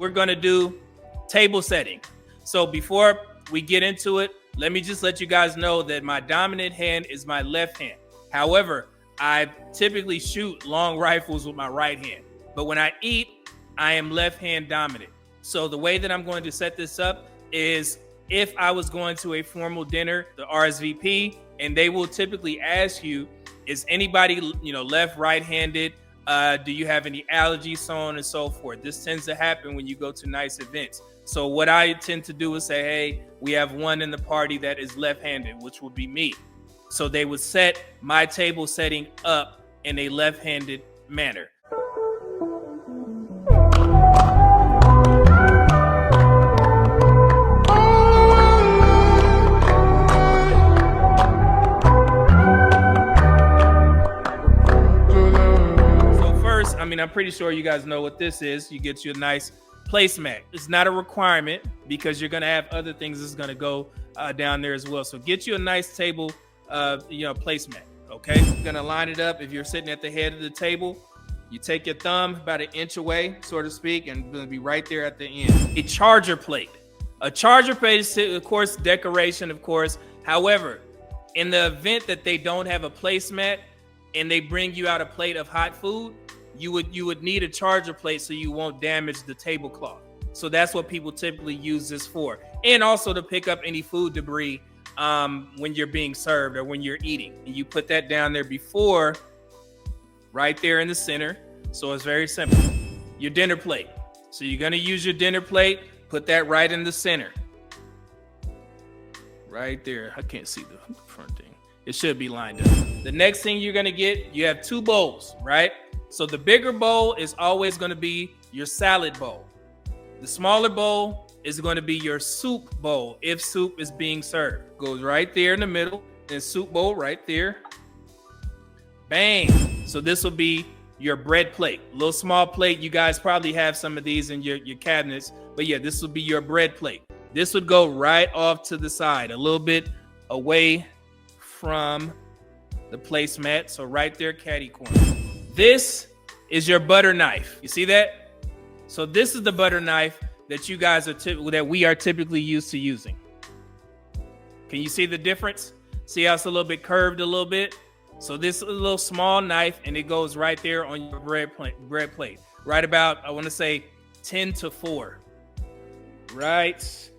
we're gonna do table setting. So before we get into it, let me just let you guys know that my dominant hand is my left hand. However, I typically shoot long rifles with my right hand. But when I eat, I am left hand dominant. So the way that I'm going to set this up is if I was going to a formal dinner, the RSVP, and they will typically ask you, is anybody, left, right-handed? Do you have any allergies, so on and so forth? This tends to happen when you go to nice events. So what I tend to do is say, hey, we have one in the party that is left-handed, which would be me. So they would set my table setting up in a left-handed manner. I'm pretty sure you guys know what this is. You get you a nice placemat. It's not a requirement because you're going to have other things that's going to go down there as well. So get you a nice table, placemat. Okay. You're going to line it up. If you're sitting at the head of the table, you take your thumb about an inch away, so to speak, and it's going to be right there at the end. A charger plate. A charger plate is, of course, decoration, of course. However, in the event that they don't have a placemat and they bring you out a plate of hot food, you would need a charger plate so you won't damage the tablecloth. So that's what people typically use this for. And also to pick up any food debris when you're being served or when you're eating. And you put that down there before, right there in the center. So it's very simple. Your dinner plate. So you're going to use your dinner plate, put that right in the center. Right there. I can't see the front thing. It should be lined up. The next thing you're going to get, you have two bowls, right? So the bigger bowl is always going to be your salad bowl. The smaller bowl is going to be your soup bowl if soup is being served. Goes right there in the middle, and soup bowl right there. Bang. So this will be your bread plate. A little small plate. You guys probably have some of these in your cabinets. But yeah, this will be your bread plate. This would go right off to the side, a little bit away from the placemat. So right there, catty corner. This is your butter knife. You see that? So this is the butter knife that you guys that we are typically used to using. Can you see the difference? See how it's a little bit curved a little bit? So this is a little small knife and it goes right there on your bread plate. Right about, I want to say 10 to 4. Right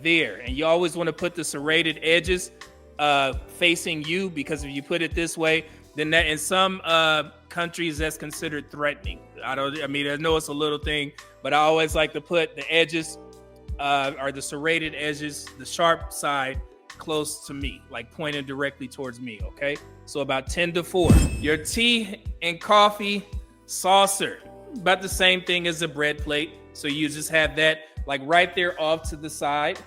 there. And you always want to put the serrated edges facing you, because if you put it this way, then that in some countries that's considered threatening. I know it's a little thing, but I always like to put the edges or the serrated edges, the sharp side, close to me, like pointed directly towards me. Okay, so about 10 to 4. Your tea and coffee saucer, about the same thing as the bread plate. So you just have that like right there off to the side,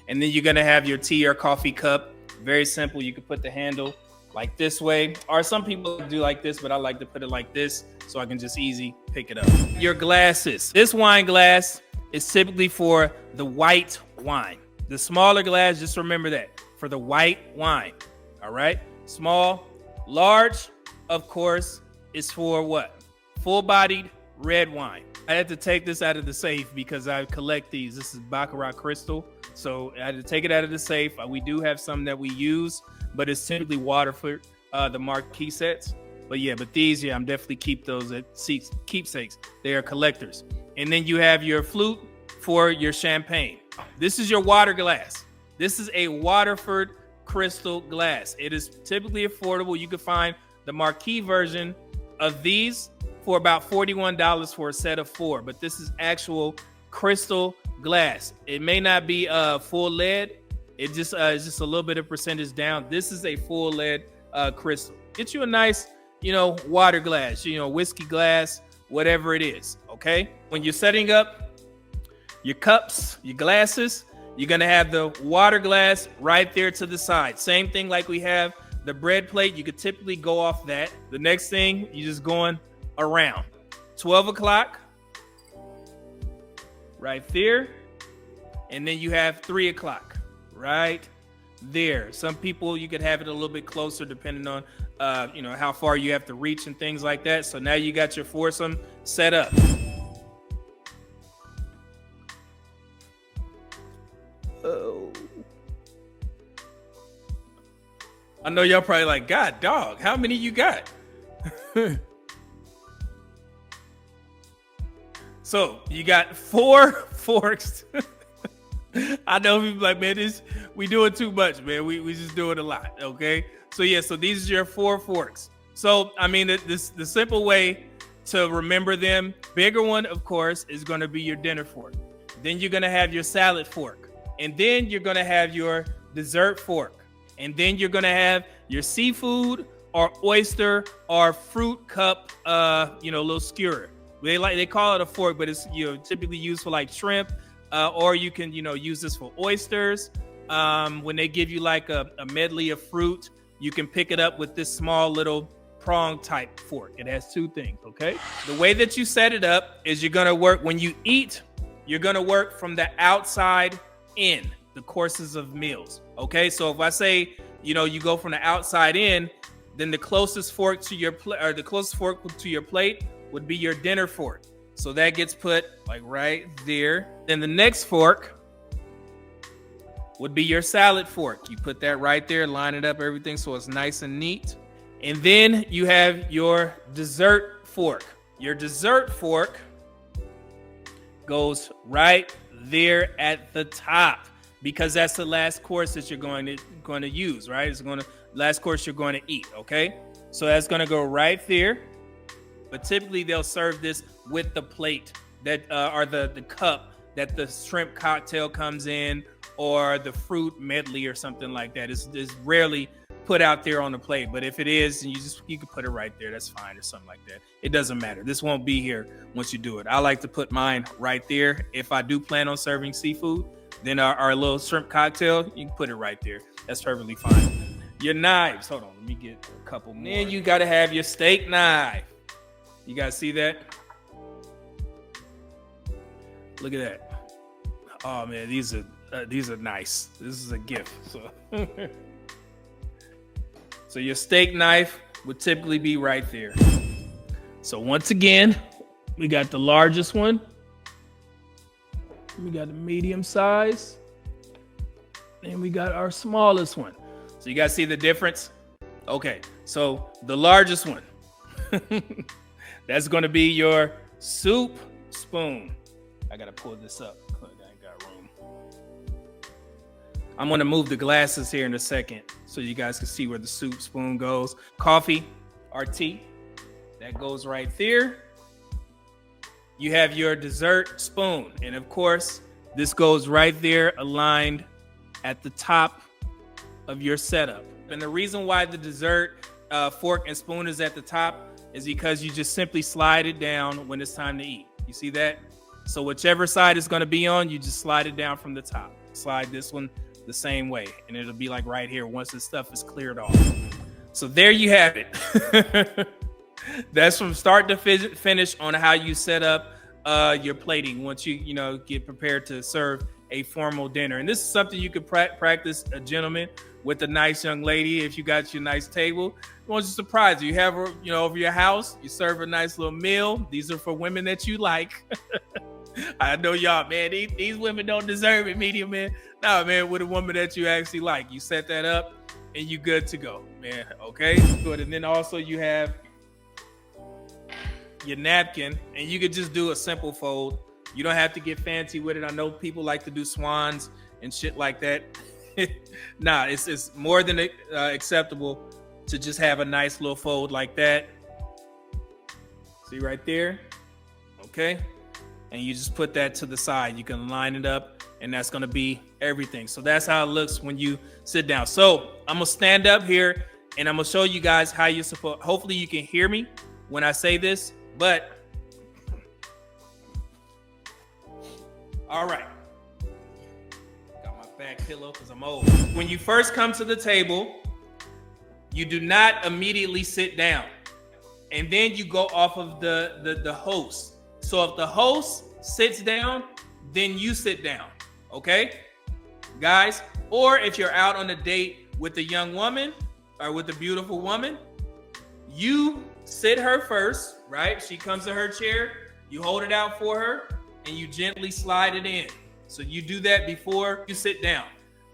and then you're gonna have your tea or coffee cup. Very simple. You can put the handle like this way, or some people do like this, but I like to put it like this so I can just easy pick it up. Your glasses. This wine glass is typically for the white wine. The smaller glass, just remember that, for the white wine. All right. Small. Large, of course, is for what? Full-bodied red wine. I had to take this out of the safe because I collect these. This is Baccarat Crystal. So I had to take it out of the safe. We do have some that we use, but it's typically Waterford, the marquee sets. But these, I'm definitely keep those at keepsakes. They are collectors. And then you have your flute for your champagne. This is your water glass. This is a Waterford crystal glass. It is typically affordable. You can find the marquee version of these for about $41 for a set of 4. But this is actual crystal glass. It may not be full lead. It just is just a little bit of percentage down. This is a full lead crystal. Get you a nice, water glass, whiskey glass, whatever it is. Okay. When you're setting up your cups, your glasses, you're going to have the water glass right there to the side. Same thing like we have the bread plate. You could typically go off that. The next thing, you're just going around. 12 o'clock right there. And then you have 3 o'clock right there. Some people, you could have it a little bit closer depending on, how far you have to reach and things like that. So now you got your foursome set up. Oh. I know y'all probably like, God, dog, how many you got? So you got 4 forks. I know people like, man, we doing too much, man. We just doing a lot, okay? So yeah, so these are your 4 forks. So I mean, the simple way to remember them, bigger one, of course, is going to be your dinner fork. Then you're going to have your salad fork, and then you're going to have your dessert fork, and then you're going to have your seafood or oyster or fruit cup, little skewer. They call it a fork, but it's typically used for like shrimp, or you can use this for oysters. When they give you like a medley of fruit, you can pick it up with this small little prong type fork. It has 2 things. Okay, the way that you set it up is you're gonna work when you eat. You're gonna work from the outside in the courses of meals. Okay, so if I say you go from the outside in, then the closest fork to your plate would be your dinner fork. So that gets put like right there. Then the next fork would be your salad fork. You put that right there, line it up, everything so it's nice and neat. And then you have your dessert fork. Your dessert fork goes right there at the top because that's the last course that you're going to use, right? It's last course you're going to eat, okay? So that's going to go right there. But typically they'll serve this with the plate that or the cup that the shrimp cocktail comes in, or the fruit medley or something like that. It's rarely put out there on the plate, but if it is, you can put it right there. That's fine, or something like that. It doesn't matter. This won't be here once you do it. I like to put mine right there. If I do plan on serving seafood, then our little shrimp cocktail, you can put it right there. That's perfectly fine. Your knives. Hold on, let me get a couple more. Then you got to have your steak knife. You guys see that? Look at that. Oh man, these are nice. This is a gift. So your steak knife would typically be right there. So once again, we got the largest one. We got the medium size. And we got our smallest one. So you guys see the difference? Okay, so the largest one. That's going to be your soup spoon. I got to pull this up. I ain't got room. I'm going to move the glasses here in a second so you guys can see where the soup spoon goes. Coffee or tea, that goes right there. You have your dessert spoon. And of course, this goes right there aligned at the top of your setup. And the reason why the dessert fork and spoon is at the top is because you just simply slide it down when it's time to eat. You see that? So whichever side it's going to be on, you just slide it down from the top. Slide this one the same way, and it'll be like right here once this stuff is cleared off. So there you have it. That's from start to finish on how you set up your plating once you get prepared to serve a formal dinner. And this is something you could practice, a gentleman with a nice young lady. If you got your nice table, it won't just surprise you. You have her, over your house. You serve a nice little meal. These are for women that you like. I know y'all, man. These women don't deserve it, medium man. No, man. With a woman that you actually like, you set that up, and you good to go, man. Okay, good. And then also you have your napkin, and you could just do a simple fold. You don't have to get fancy with it. I know people like to do swans and shit like that. Nah, it's more than acceptable to just have a nice little fold like that. See right there? Okay. And you just put that to the side. You can line it up, and that's going to be everything. So that's how it looks when you sit down. So I'm going to stand up here, and I'm going to show you guys how you're supposed. Hopefully you can hear me when I say this, but all right. Got my back pillow because I'm old. When you first come to the table, you do not immediately sit down, and then you go off of the host. So if the host sits down, then you sit down, okay, guys? Or if you're out on a date with a young woman or with a beautiful woman, you sit her first, right? She comes to her chair, you hold it out for her, and you gently slide it in. So you do that before you sit down.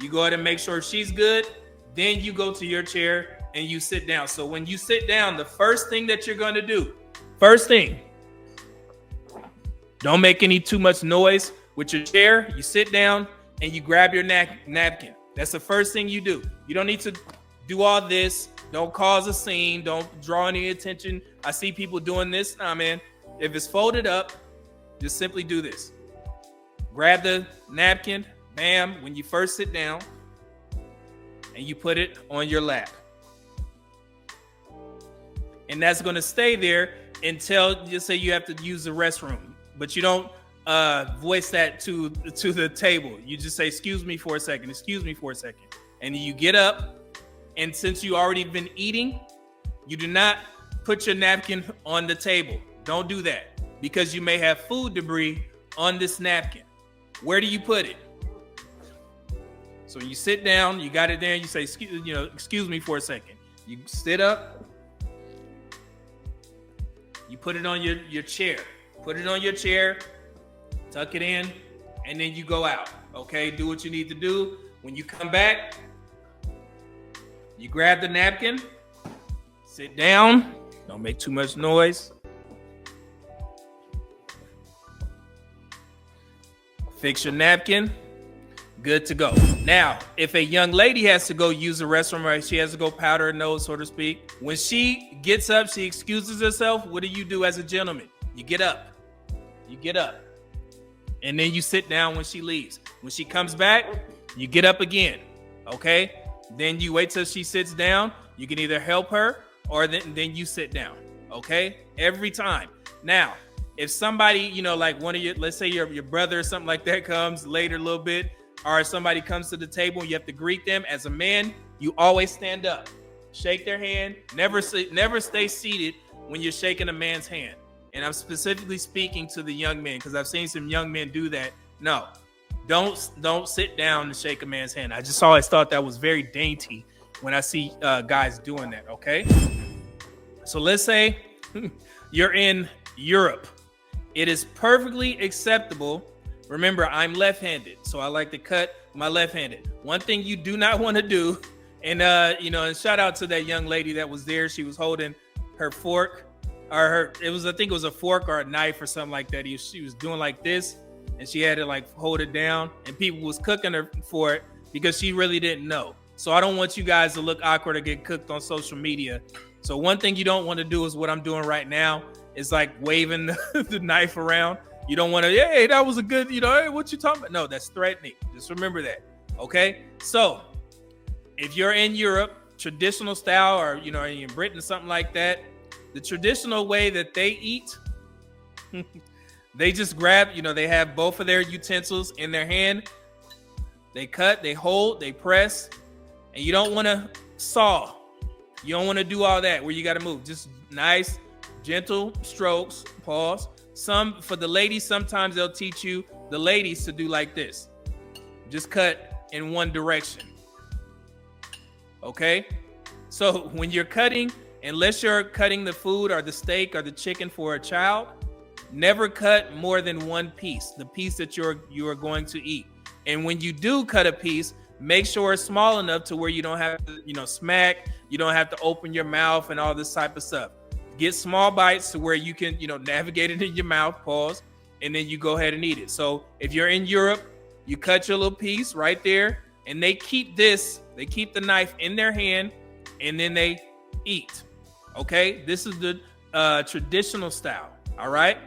You go ahead and make sure she's good. Then you go to your chair and you sit down. So when you sit down, the first thing that you're going to do, first thing, don't make any too much noise with your chair. You sit down and you grab your napkin. That's the first thing you do. You don't need to do all this. Don't cause a scene. Don't draw any attention. I see people doing this. Nah, man. If it's folded up, just simply do this. Grab the napkin, bam, when you first sit down, and you put it on your lap. And that's going to stay there until, just say you have to use the restroom. But you don't voice that to the table. You just say, excuse me for a second, excuse me for a second. And you get up, and since you already been eating, you do not put your napkin on the table. Don't do that, because you may have food debris on this napkin. Where do you put it? So you sit down, you got it there, and you say, excuse me for a second. You sit up, you put it on your chair. Put it on your chair, tuck it in, and then you go out. Okay, do what you need to do. When you come back, you grab the napkin, sit down, don't make too much noise. Fix your napkin, good to go. Now, if a young lady has to go use the restroom, right, she has to go powder her nose, so to speak. When she gets up, she excuses herself. What do you do as a gentleman? You get up. You get up. And then you sit down when she leaves. When she comes back, you get up again. Okay? Then you wait till she sits down. You can either help her or then you sit down. Okay? Every time. Now, if somebody, like one of your, let's say your brother or something like that comes later a little bit, or somebody comes to the table and you have to greet them, as a man, you always stand up. Shake their hand. Never stay seated when you're shaking a man's hand. And I'm specifically speaking to the young men, because I've seen some young men do that. No, don't sit down and shake a man's hand. I just always thought that was very dainty when I see guys doing that. Okay. So let's say you're in Europe. It is perfectly acceptable. Remember, I'm left-handed, so I like to cut my left-handed. One thing you do not want to do, and and shout out to that young lady that was there. She was holding her fork. I think it was a fork or a knife or something like that. She was doing like this, and she had to like hold it down, and people was cooking her for it because she really didn't know. So I don't want you guys to look awkward or get cooked on social media. So one thing you don't want to do is what I'm doing right now, is like waving the knife around. You don't want to, hey, that was a good, hey, what you talking about? No, that's threatening. Just remember that. Okay. So if you're in Europe, traditional style, or, in Britain, something like that, the traditional way that they eat, they just grab, they have both of their utensils in their hand. They cut, they hold, they press, and you don't want to saw. You don't want to do all that where you got to move. Just nice, gentle strokes, pause. For the ladies, sometimes they'll teach you, the ladies, to do like this. Just cut in one direction. Okay? So when you're cutting, unless you're cutting the food or the steak or the chicken for a child, never cut more than one piece, the piece that you are going to eat. And when you do cut a piece, make sure it's small enough to where you don't have to, smack, you don't have to open your mouth and all this type of stuff. Get small bites to where you can, navigate it in your mouth, pause, and then you go ahead and eat it. So if you're in Europe, you cut your little piece right there, and they keep the knife in their hand, and then they eat. Okay, this is the traditional style. All right,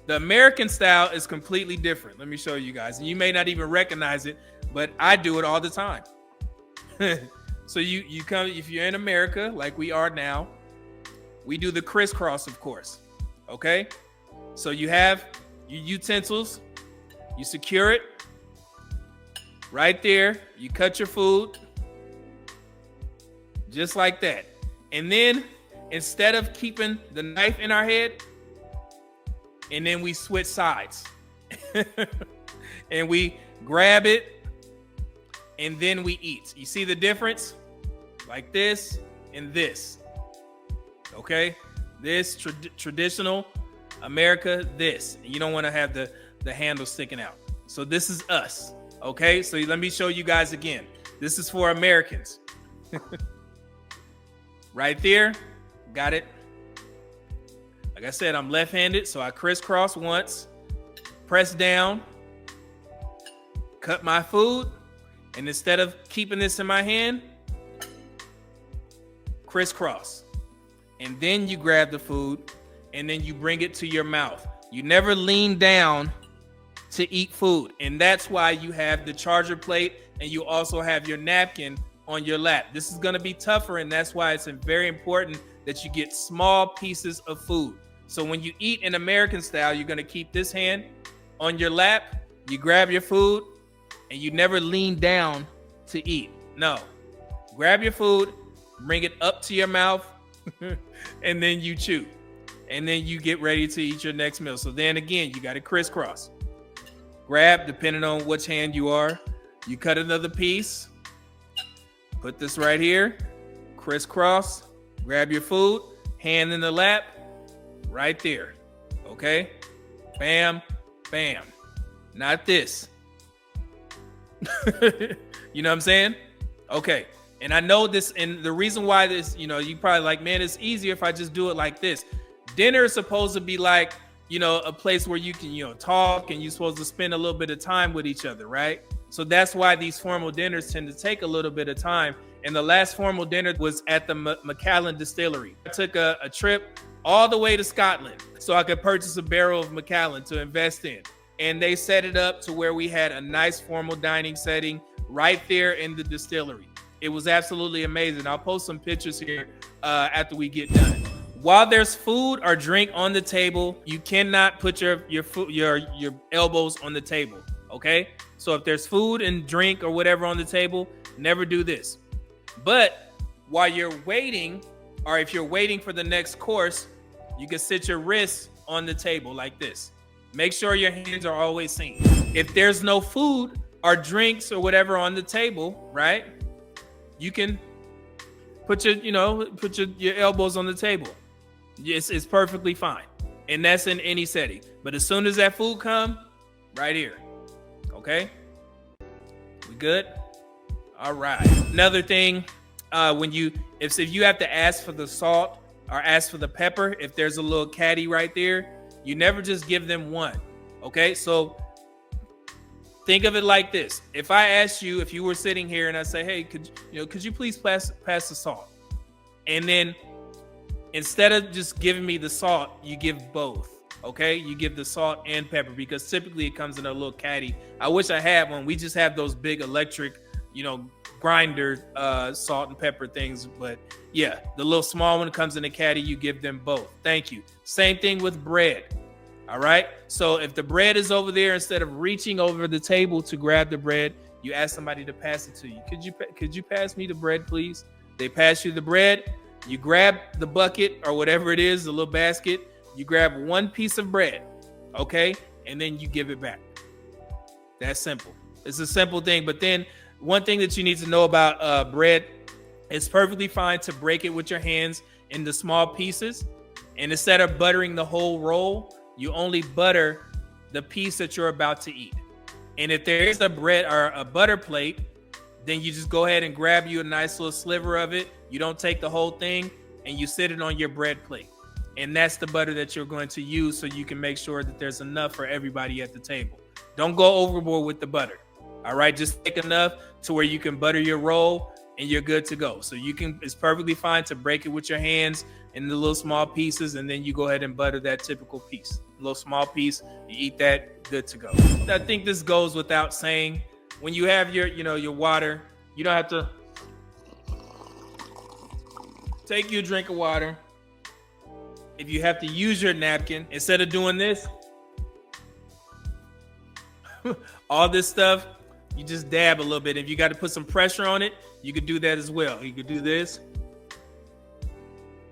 the American style is completely different. Let me show you guys, and you may not even recognize it, but I do it all the time. So you come, if you're in America like we are now, we do the crisscross, of course. Okay, so you have your utensils, you secure it right there, you cut your food just like that, and then instead of keeping the knife in our head, and then we switch sides and we grab it, and then we eat. You see the difference? Like this and this. Okay, this traditional America, this. You don't want to have the handle sticking out. So this is us. Okay, so let me show you guys again. This is for Americans. Right there, got it. Like I said, I'm left-handed, so I crisscross once, press down, cut my food, and instead of keeping this in my hand, crisscross. And then you grab the food, and then you bring it to your mouth. You never lean down to eat food, and that's why you have the charger plate, and you also have your napkin on your lap. This is going to be tougher, and that's why it's very important that you get small pieces of food. So when you eat in American style, you're going to keep this hand on your lap, you grab your food, and you never lean down to eat. No, grab your food, bring it up to your mouth, and then you chew, and then you get ready to eat your next meal. So then again, you got to crisscross. Grab, depending on which hand you are, you cut another piece, put this right here, crisscross, grab your food, hand in the lap, right there. Okay? Bam, bam. Not this. You know what I'm saying? Okay. And I know this, and the reason why this, you probably like, man, it's easier if I just do it like this. Dinner is supposed to be like, a place where you can, talk, and you're supposed to spend a little bit of time with each other, right? So that's why these formal dinners tend to take a little bit of time. And the last formal dinner was at the Macallan Distillery. I took a trip all the way to Scotland so I could purchase a barrel of Macallan to invest in. And they set it up to where we had a nice formal dining setting right there in the distillery. It was absolutely amazing. I'll post some pictures here after we get done. While there's food or drink on the table, you cannot put your elbows on the table, okay? So if there's food and drink or whatever on the table, never do this. But while you're waiting, or if you're waiting for the next course, you can sit your wrists on the table like this. Make sure your hands are always seen. If there's no food or drinks or whatever on the table, right? You can put your elbows on the table. It's perfectly fine. And that's in any setting. But as soon as that food come, right here. Okay? We good? All right. Another thing, if you have to ask for the salt or ask for the pepper, if there's a little caddy right there, you never just give them one. Okay? So think of it like this. If I asked you, if you were sitting here and I say, hey, could you please pass the salt? And then instead of just giving me the salt, you give both. Okay, you give the salt and pepper, because typically it comes in a little caddy. I wish I had one. We just have those big electric, grinder salt and pepper things. But yeah, the little small one comes in a caddy. You give them both. Thank you. Same thing with bread. All right. So if the bread is over there, instead of reaching over the table to grab the bread, you ask somebody to pass it to you. Could you pass me the bread, please? They pass you the bread. You grab the bucket or whatever it is, the little basket. You grab one piece of bread, okay? And then you give it back. That's simple. It's a simple thing. But then one thing that you need to know about bread, it's perfectly fine to break it with your hands into small pieces. And instead of buttering the whole roll, you only butter the piece that you're about to eat. And if there is a bread or a butter plate, then you just go ahead and grab you a nice little sliver of it. You don't take the whole thing, and you sit it on your bread plate. And that's the butter that you're going to use, so you can make sure that there's enough for everybody at the table. Don't go overboard with the butter. All right, just take enough to where you can butter your roll and you're good to go. So it's perfectly fine to break it with your hands in the little small pieces, and then you go ahead and butter that typical piece. A little small piece, you eat that, good to go. I think this goes without saying. When you have your water, you don't have to take your drink of water. If you have to use your napkin, instead of doing this, all this stuff, you just dab a little bit. If you got to put some pressure on it, you could do that as well. You could do this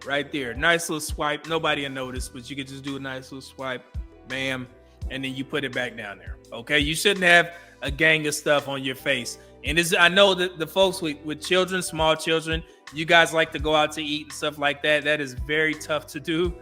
right there. Nice little swipe. Nobody will notice, but you could just do a nice little swipe. Bam. And then you put it back down there. Okay. You shouldn't have a gang of stuff on your face. And I know that the folks with children, small children, you guys like to go out to eat and stuff like that. That is very tough to do,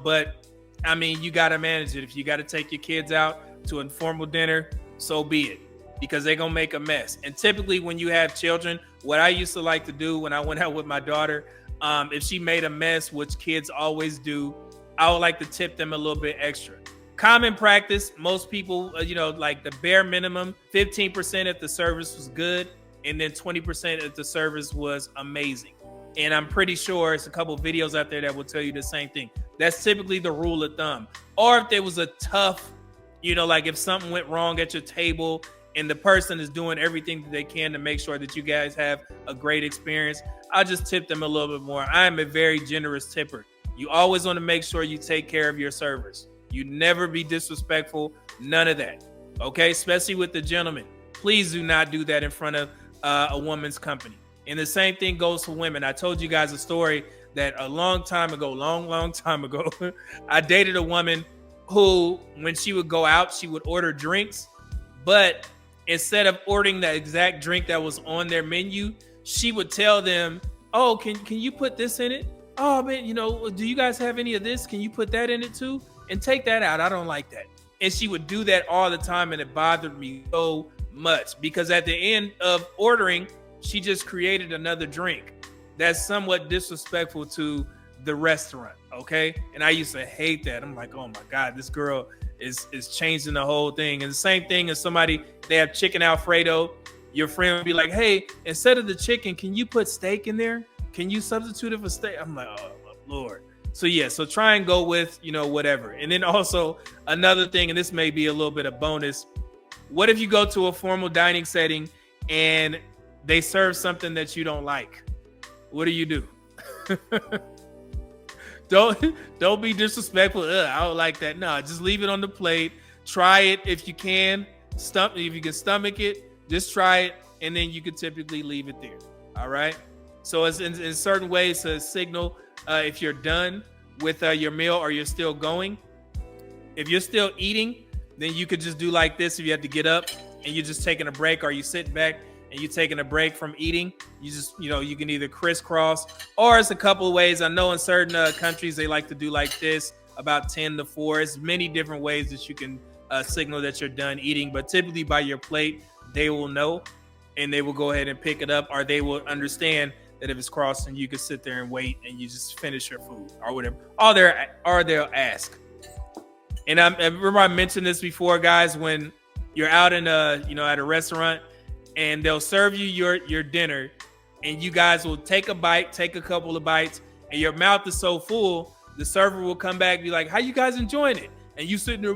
but I mean, you got to manage it. If you got to take your kids out to a formal dinner, so be it, because they're gonna make a mess. And typically when you have children, what I used to like to do when I went out with my daughter, if she made a mess, which kids always do, I would like to tip them a little bit extra. Common practice, most people, like the bare minimum, 15% if the service was good, and then 20% if the service was amazing. And I'm pretty sure it's a couple of videos out there that will tell you the same thing. That's typically the rule of thumb. Or if there was a tough, like if something went wrong at your table and the person is doing everything that they can to make sure that you guys have a great experience, I'll just tip them a little bit more. I am a very generous tipper. You always want to make sure you take care of your servers. You never be disrespectful, none of that. Okay, especially with the gentlemen. Please do not do that in front of a woman's company. And the same thing goes for women. I told you guys a story that a long time ago, I dated a woman who, when she would go out, she would order drinks, but instead of ordering the exact drink that was on their menu, she would tell them, oh, can you put this in it? Oh man, do you guys have any of this? Can you put that in it too? And take that out. I don't like that. And she would do that all the time, and it bothered me so much because at the end of ordering, she just created another drink. That's somewhat disrespectful to the restaurant, okay? And I used to hate that. I'm like, oh my God, this girl is changing the whole thing. And the same thing as somebody, they have chicken Alfredo. Your friend would be like, hey, instead of the chicken, can you put steak in there? Can you substitute it for steak? I'm like, oh Lord. So yeah, so try and go with, whatever. And then also another thing, and this may be a little bit of bonus. What if you go to a formal dining setting and they serve something that you don't like? What do? Don't be disrespectful. I don't like that. No, just leave it on the plate. Try it if you can. If you can stomach it, just try it, and then you can typically leave it there. All right. So it's in certain ways to signal if you're done with your meal or you're still going. If you're still eating, then you could just do like this. If you have to get up and you're just taking a break, or you sitting back and you're taking a break from eating, you just, you can either crisscross, or it's a couple of ways. I know in certain countries, they like to do like this, about 10 to 4. It's many different ways that you can signal that you're done eating, but typically by your plate, they will know and they will go ahead and pick it up, or they will understand that if it's crossing, you can sit there and wait and you just finish your food or whatever. Or they'll ask. And I remember I mentioned this before, guys, when you're out in at a restaurant and they'll serve you your dinner, and you guys will take a bite, take a couple of bites, and your mouth is so full, the server will come back and be like, how you guys enjoying it? And you sitting there,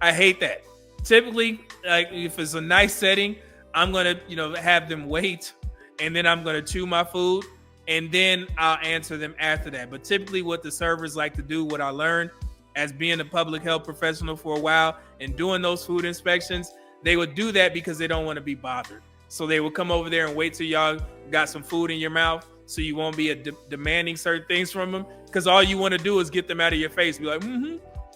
I hate that. Typically, like if it's a nice setting, I'm gonna, have them wait, and then I'm gonna chew my food, and then I'll answer them after that. But typically what the servers like to do, what I learned as being a public health professional for a while and doing those food inspections, they would do that because they don't want to be bothered. So they will come over there and wait till y'all got some food in your mouth, so you won't be demanding certain things from them, because all you want to do is get them out of your face, be like,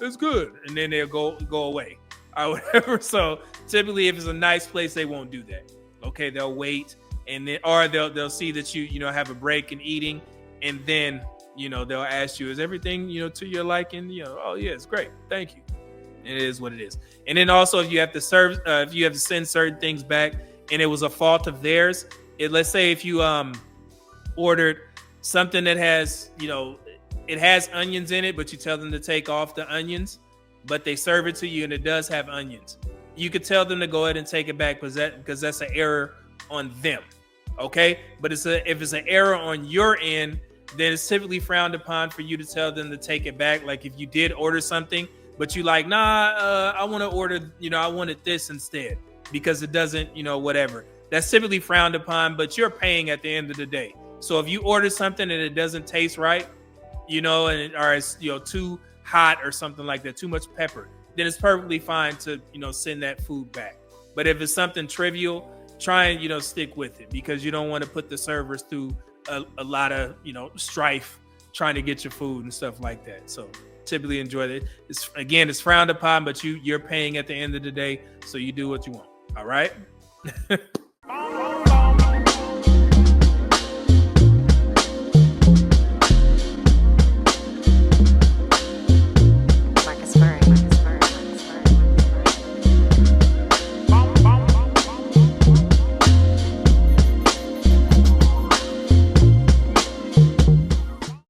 it's good, and then they'll go away or whatever. So typically if it's a nice place, they won't do that. Okay, they'll wait, and then, or they'll see that you have a break in eating, and then they'll ask you, is everything to your liking? Oh yeah, it's great, thank you. It is what it is. And then also, if you have to send certain things back and it was a fault of theirs, let's say if you ordered something that has it has onions in it, but you tell them to take off the onions, but they serve it to you and it does have onions, you could tell them to go ahead and take it back, because that's an error on them. Okay, but if it's an error on your end, then it's typically frowned upon for you to tell them to take it back. Like if you did order something, but you like, I want to order, I wanted this instead because it doesn't, whatever. That's typically frowned upon, but you're paying at the end of the day. So if you order something and it doesn't taste right, or it's, too hot or something like that, too much pepper, then it's perfectly fine to, send that food back. But if it's something trivial, try and, stick with it, because you don't want to put the servers through a lot of, strife trying to get your food and stuff like that. So typically enjoy it. It's frowned upon, but you're paying at the end of the day, so you do what you want. All right.